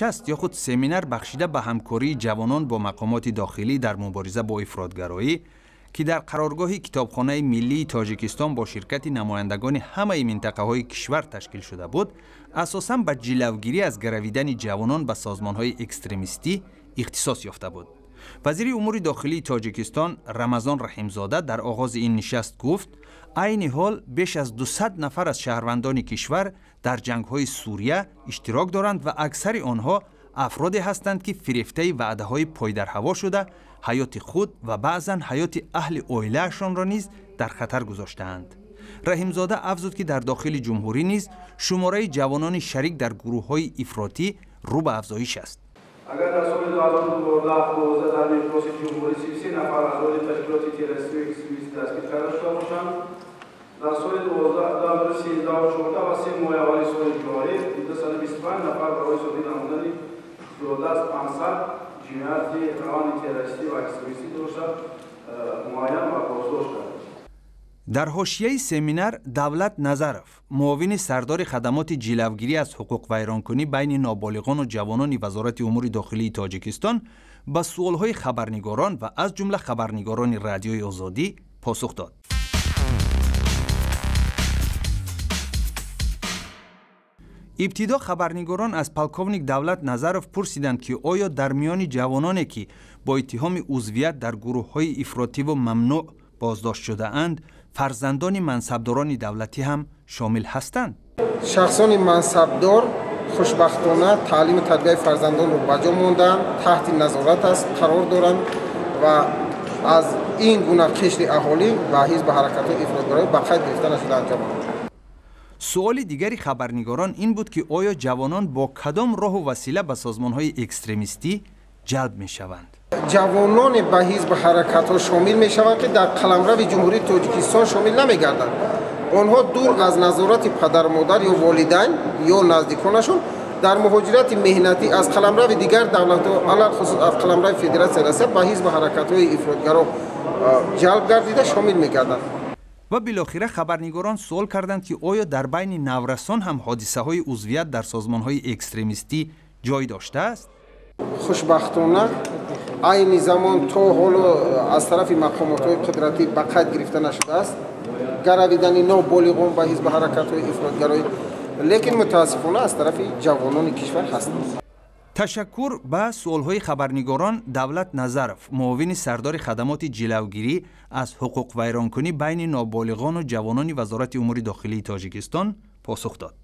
نشست یا خود سمینار بخشیده به همکاری جوانان با مقامات داخلی در مبارزه با افراطگرایی که در قرارگاه کتابخانه ملی تاجیکستان با شرکت نمایندگان همه منطقه‌های کشور تشکیل شده بود، اساساً به جلوگیری از گرویدن جوانان به سازمان‌های اکستریمیستی اختصاص یافته بود. وزیر امور داخلی تاجیکستان رمضان رحیمزاده در آغاز این نشست گفت عین حال بیش از 200 نفر از شهروندان کشور در جنگ‌های سوریه اشتراک دارند و اکثر آنها افرادی هستند که فریفته وعده‌های پای در هوا شده حیات خود و بعضاً حیات اهل عائله‌شان را نیز در خطر گذاشته‌اند. رحیمزاده افزود که در داخل جمهوری نیز شماره جوانان شریک در گروه‌های افراطی رو به افزایش است. اگر در سال 2012 در میکروس جمهوری 33 نفر افراد تشکیلات تروریستی و اکستریمیستی دستگیر کرده شده باشند، در سال 2013 و 2014 و 3 ماه اول سال جاری 225 نفر برای ثابت نمودن 12500 جنایت روان تروریستی و اکستریمیستی داشته معین و بازداشت شده. در حاشیه سمینار دولت نظرف، معاون سردار خدمات جلوگیری از حقوق ویرانکنی بین نابالغان و جوانان وزارت امور داخلی تاجیکستان به سوالهای خبرنگاران و از جمله خبرنگاران رادیوی آزادی پاسخ داد. ابتدا خبرنگاران از پالکوونیک دولت نظرف پرسیدند که آیا در میان جوانانی که با اتهام عضویت در گروه‌های افراطی و ممنوع بازداشت شده اند فرزندان منصبداران دولتی هم شامل هستند؟ شخصان منصبدار خوشبختانه تعلیم تربیت فرزندان رو بجا موندن، تحت نظارت است قرار دارند و از این گونه کشت اهالی و حزب حرکت افراطگرایی به قید گرفتن شده انجام دادند. سوال دیگری خبرنگاران این بود که آیا جوانان با کدام راه و وسیله به سازمان‌های اکستریمیستی جلب می‌شوند؟ جوانان به حزب حرکت‌ها شامل می‌شوند که در قلمرو جمهوری تاجیکستان شامل نمی‌گردند. آنها دور از نظارت پدر مادر یا والدین یا نزدیکانشون در مهاجرت مهنتی از قلمرو دیگر دولت‌ها علل خصوص از قلمرو فدراسیون ریاست به حزب حرکت‌های افراطگرا جلب گردیده شامل می‌گردند. و بالاخره خبرنگاران سوال کردند که آیا در بین نورسان هم حادثه‌های عضویت در سازمان‌های اکستریمیستی جای داشته است؟ خوشبختانه این زمان تا حالا از طرف مقامات‌های قدرتی به قید گرفته نشده است گرویدن نابالغان به حزب حرکت‌های افراطگرایی، لیکن متاسفانه از طرف جوانان کشور هست. تشکر به سوالهای خبرنگاران دولت نظرف، معاون سردار خدمات جلوگیری از حقوق ویرانکنی بین نابالغان و جوانان وزارت امور داخلی تاجیکستان پاسخ داد.